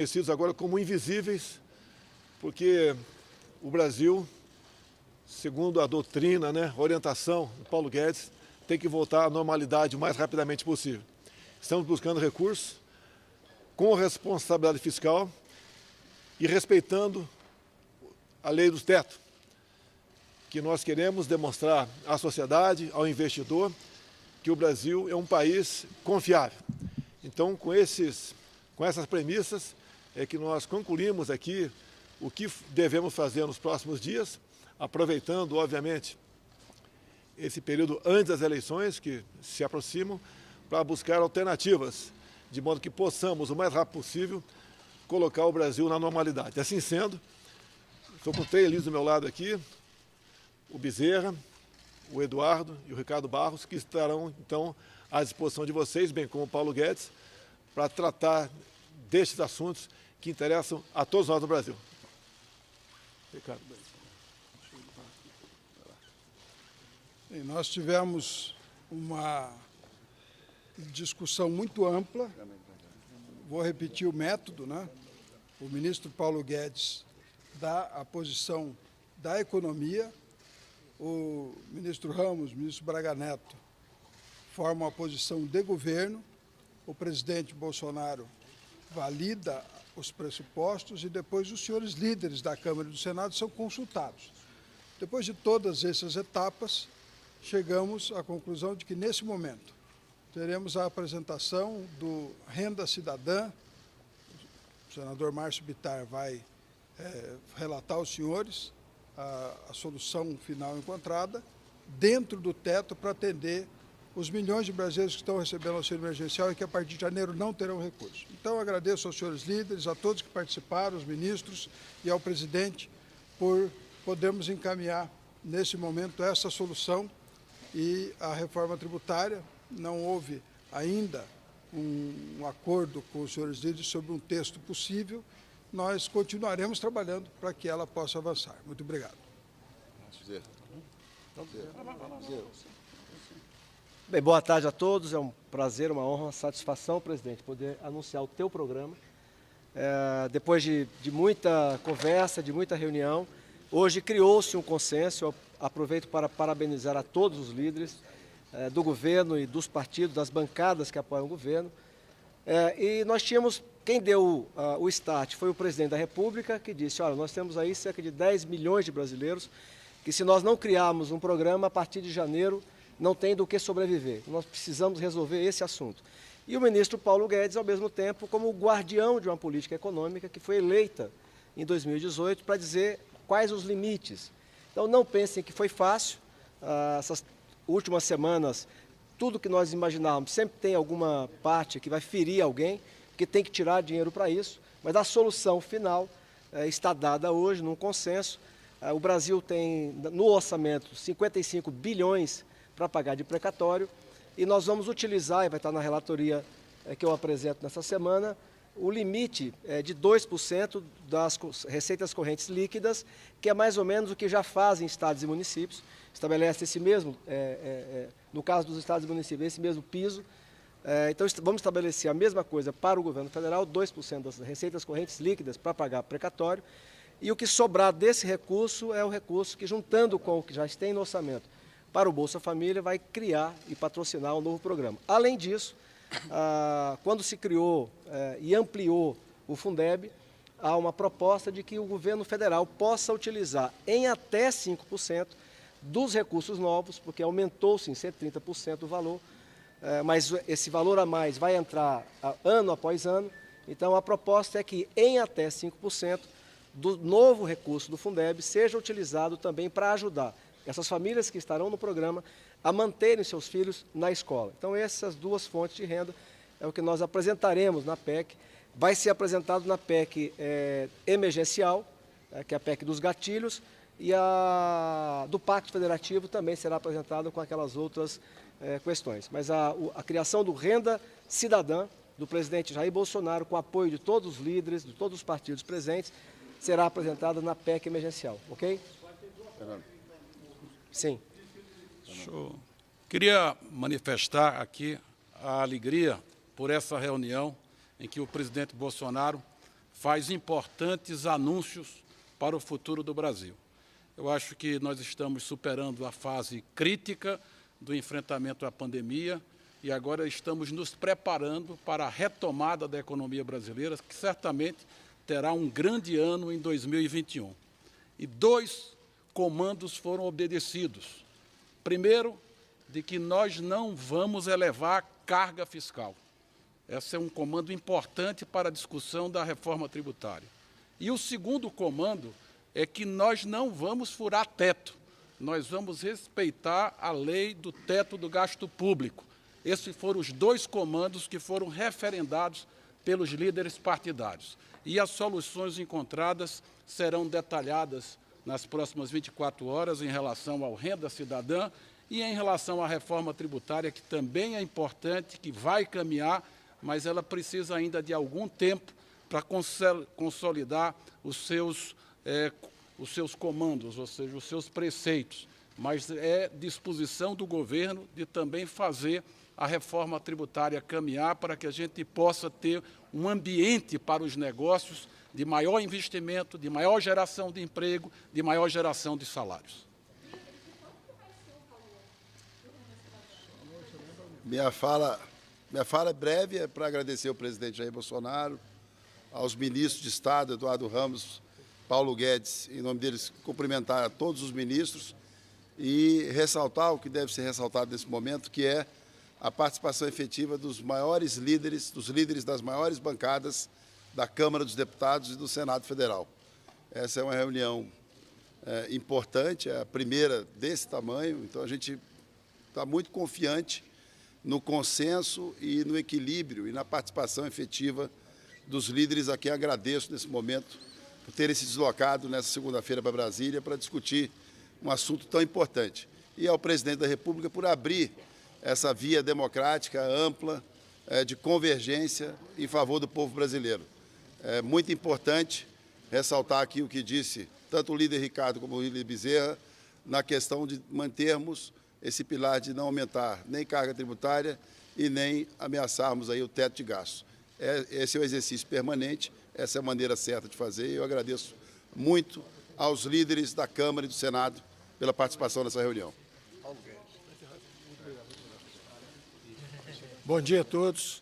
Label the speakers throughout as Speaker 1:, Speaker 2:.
Speaker 1: Conhecidos agora como invisíveis, porque o Brasil, segundo a doutrina, a orientação do Paulo Guedes, tem que voltar à normalidade o mais rapidamente possível. Estamos buscando recursos com responsabilidade fiscal e respeitando a lei dos tetos, que nós queremos demonstrar à sociedade, ao investidor, que o Brasil é um país confiável. Então, com essas premissas, é que nós concluímos aqui o que devemos fazer nos próximos dias, aproveitando, obviamente, esse período antes das eleições, que se aproximam, para buscar alternativas, de modo que possamos, o mais rápido possível, colocar o Brasil na normalidade. Assim sendo, estou com 3 líderes do meu lado aqui, o Bezerra, o Eduardo e o Ricardo Barros, que estarão, então, à disposição de vocês, bem como o Paulo Guedes, para tratar destes assuntos que interessam a todos nós no Brasil. Ricardo.
Speaker 2: Bem, nós tivemos uma discussão muito ampla. Vou repetir o método, O ministro Paulo Guedes dá a posição da economia, o ministro Ramos, o ministro Braga Neto formam a posição de governo, o presidente Bolsonaro valida os pressupostos e depois os senhores líderes da Câmara e do Senado são consultados. Depois de todas essas etapas, chegamos à conclusão de que, nesse momento, teremos a apresentação do Renda Cidadã. O senador Márcio Bittar vai relatar aos senhores a solução final encontrada dentro do teto para atender os milhões de brasileiros que estão recebendo auxílio emergencial e que a partir de janeiro não terão recurso. Então, eu agradeço aos senhores líderes, a todos que participaram, os ministros e ao presidente, por podermos encaminhar, nesse momento, essa solução e a reforma tributária. Não houve ainda um acordo com os senhores líderes sobre um texto possível. Nós continuaremos trabalhando para que ela possa avançar. Muito obrigado.
Speaker 3: Bem, boa tarde a todos. É um prazer, uma honra, uma satisfação, presidente, poder anunciar o teu programa. Depois de muita conversa, de muita reunião, hoje criou-se um consenso. Eu aproveito para parabenizar a todos os líderes do governo e dos partidos, das bancadas que apoiam o governo. E nós tínhamos, quem deu o start foi o presidente da República, que disse, olha, nós temos aí cerca de 10 milhões de brasileiros, que se nós não criarmos um programa, a partir de janeiro, não tem do que sobreviver. Nós precisamos resolver esse assunto. E o ministro Paulo Guedes, ao mesmo tempo, como o guardião de uma política econômica que foi eleita em 2018 para dizer quais os limites. Então, não pensem que foi fácil. Essas últimas semanas, tudo que nós imaginávamos, sempre tem alguma parte que vai ferir alguém, que tem que tirar dinheiro para isso, mas a solução final está dada hoje, num consenso. O Brasil tem, no orçamento, 55 bilhões para pagar de precatório, e nós vamos utilizar, e vai estar na relatoria que eu apresento nessa semana, o limite de 2% das receitas correntes líquidas, que é mais ou menos o que já fazem estados e municípios, estabelece esse mesmo, no caso dos estados e municípios, esse mesmo piso. Então, vamos estabelecer a mesma coisa para o governo federal, 2% das receitas correntes líquidas para pagar precatório, e o que sobrar desse recurso é o recurso que, juntando com o que já tem no orçamento para o Bolsa Família, vai criar e patrocinar um novo programa. Além disso, quando se criou e ampliou o Fundeb, há uma proposta de que o governo federal possa utilizar em até 5% dos recursos novos, porque aumentou-se em 130% o valor, mas esse valor a mais vai entrar ano após ano. Então, a proposta é que em até 5% do novo recurso do Fundeb seja utilizado também para ajudar essas famílias que estarão no programa a manterem seus filhos na escola. Então, essas duas fontes de renda é o que nós apresentaremos na PEC. Vai ser apresentado na PEC emergencial, que é a PEC dos gatilhos, e a do Pacto Federativo também será apresentada com aquelas outras questões. Mas a criação do Renda Cidadã, do presidente Jair Bolsonaro, com apoio de todos os líderes, de todos os partidos presentes, será apresentada na PEC emergencial, ok? Sim.
Speaker 4: Queria manifestar aqui a alegria por essa reunião em que o presidente Bolsonaro faz importantes anúncios para o futuro do Brasil. Eu acho que nós estamos superando a fase crítica do enfrentamento à pandemia e agora estamos nos preparando para a retomada da economia brasileira, que certamente terá um grande ano em 2021. E 2 comandos foram obedecidos. Primeiro, de que nós não vamos elevar a carga fiscal. Esse é um comando importante para a discussão da reforma tributária. E o segundo comando é que nós não vamos furar teto. Nós vamos respeitar a lei do teto do gasto público. Esses foram os 2 comandos que foram referendados pelos líderes partidários. E as soluções encontradas serão detalhadas nas próximas 24 horas em relação ao Renda Cidadã e em relação à reforma tributária, que também é importante, que vai caminhar, mas ela precisa ainda de algum tempo para consolidar os seus comandos, ou seja, os seus preceitos. Mas é disposição do governo de também fazer a reforma tributária caminhar para que a gente possa ter um ambiente para os negócios de maior investimento, de maior geração de emprego, de maior geração de salários.
Speaker 5: Minha fala é breve, é para agradecer ao presidente Jair Bolsonaro, aos ministros de Estado, Eduardo Ramos, Paulo Guedes, em nome deles, cumprimentar a todos os ministros e ressaltar o que deve ser ressaltado nesse momento, que é a participação efetiva dos maiores líderes, dos líderes das maiores bancadas da Câmara dos Deputados e do Senado Federal. Essa é uma reunião importante, é a primeira desse tamanho, então a gente está muito confiante no consenso e no equilíbrio e na participação efetiva dos líderes a quem agradeço nesse momento por terem se deslocado nessa segunda-feira para Brasília para discutir um assunto tão importante. E ao presidente da República por abrir essa via democrática ampla de convergência em favor do povo brasileiro. É muito importante ressaltar aqui o que disse tanto o líder Ricardo como o líder Bezerra na questão de mantermos esse pilar de não aumentar nem carga tributária e nem ameaçarmos aí o teto de gastos. Esse é o exercício permanente, essa é a maneira certa de fazer e eu agradeço muito aos líderes da Câmara e do Senado pela participação nessa reunião.
Speaker 6: Bom dia a todos.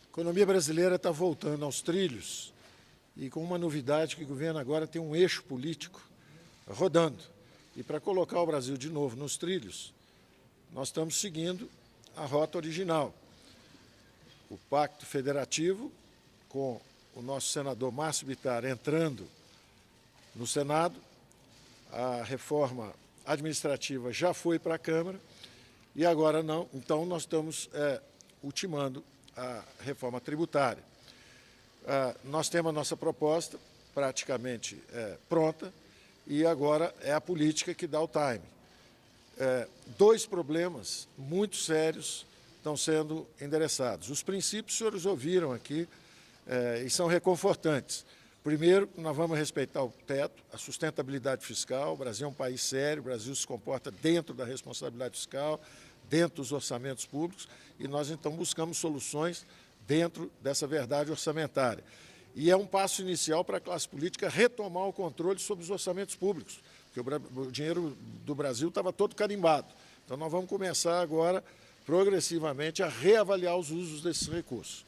Speaker 6: A economia brasileira está voltando aos trilhos e com uma novidade que o governo agora tem um eixo político rodando. E para colocar o Brasil de novo nos trilhos, nós estamos seguindo a rota original. O Pacto Federativo, com o nosso senador Márcio Bittar entrando no Senado, a reforma administrativa já foi para a Câmara e agora não. Então, nós estamos ultimando a reforma tributária. Nós temos a nossa proposta praticamente pronta e agora é a política que dá o time. 2 problemas muito sérios estão sendo endereçados. Os princípios, os senhores ouviram aqui e são reconfortantes. Primeiro, nós vamos respeitar o teto, a sustentabilidade fiscal. O Brasil é um país sério, o Brasil se comporta dentro da responsabilidade fiscal, dentro dos orçamentos públicos, e nós, então, buscamos soluções dentro dessa verdade orçamentária. E é um passo inicial para a classe política retomar o controle sobre os orçamentos públicos, porque o dinheiro do Brasil estava todo carimbado. Então, nós vamos começar agora, progressivamente, a reavaliar os usos desses recursos.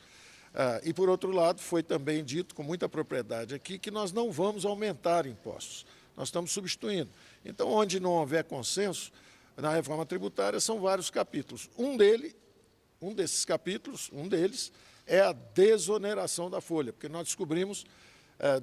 Speaker 6: E, por outro lado, foi também dito com muita propriedade aqui que nós não vamos aumentar impostos, nós estamos substituindo. Então, onde não houver consenso na reforma tributária, são vários capítulos. Um desses capítulos, um deles, é a desoneração da folha, porque nós descobrimos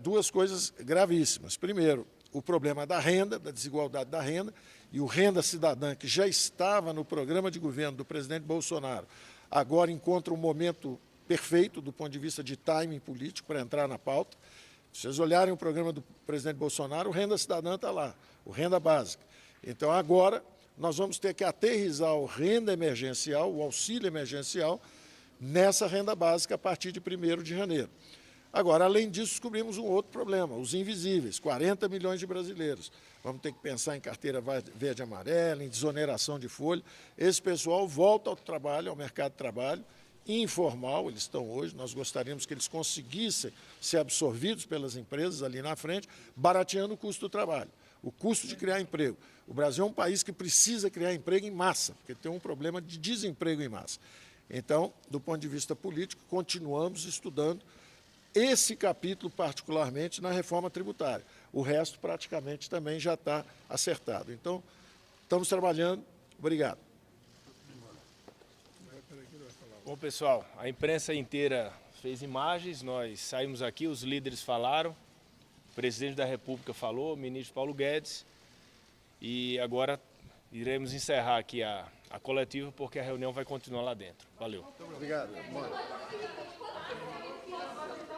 Speaker 6: 2 coisas gravíssimas. Primeiro, o problema da renda, da desigualdade da renda, e o Renda Cidadã, que já estava no programa de governo do presidente Bolsonaro, agora encontra um momento perfeito do ponto de vista de timing político para entrar na pauta. Se vocês olharem o programa do presidente Bolsonaro, o Renda Cidadã está lá, o Renda Básica. Então, agora, nós vamos ter que aterrissar o renda emergencial, o auxílio emergencial, nessa renda básica a partir de 1º de janeiro. Agora, além disso, descobrimos um outro problema, os invisíveis, 40 milhões de brasileiros. Vamos ter que pensar em carteira verde e amarela, em desoneração de folha. Esse pessoal volta ao trabalho, ao mercado de trabalho, informal, eles estão hoje, nós gostaríamos que eles conseguissem ser absorvidos pelas empresas ali na frente, barateando o custo do trabalho, o custo de criar emprego. O Brasil é um país que precisa criar emprego em massa, porque tem um problema de desemprego em massa. Então, do ponto de vista político, continuamos estudando esse capítulo particularmente na reforma tributária. O resto praticamente também já está acertado. Então, estamos trabalhando. Obrigado.
Speaker 7: Bom, pessoal, a imprensa inteira fez imagens, nós saímos aqui, os líderes falaram, o presidente da República falou, o ministro Paulo Guedes, e agora iremos encerrar aqui a coletiva, porque a reunião vai continuar lá dentro. Valeu.
Speaker 5: Muito obrigado.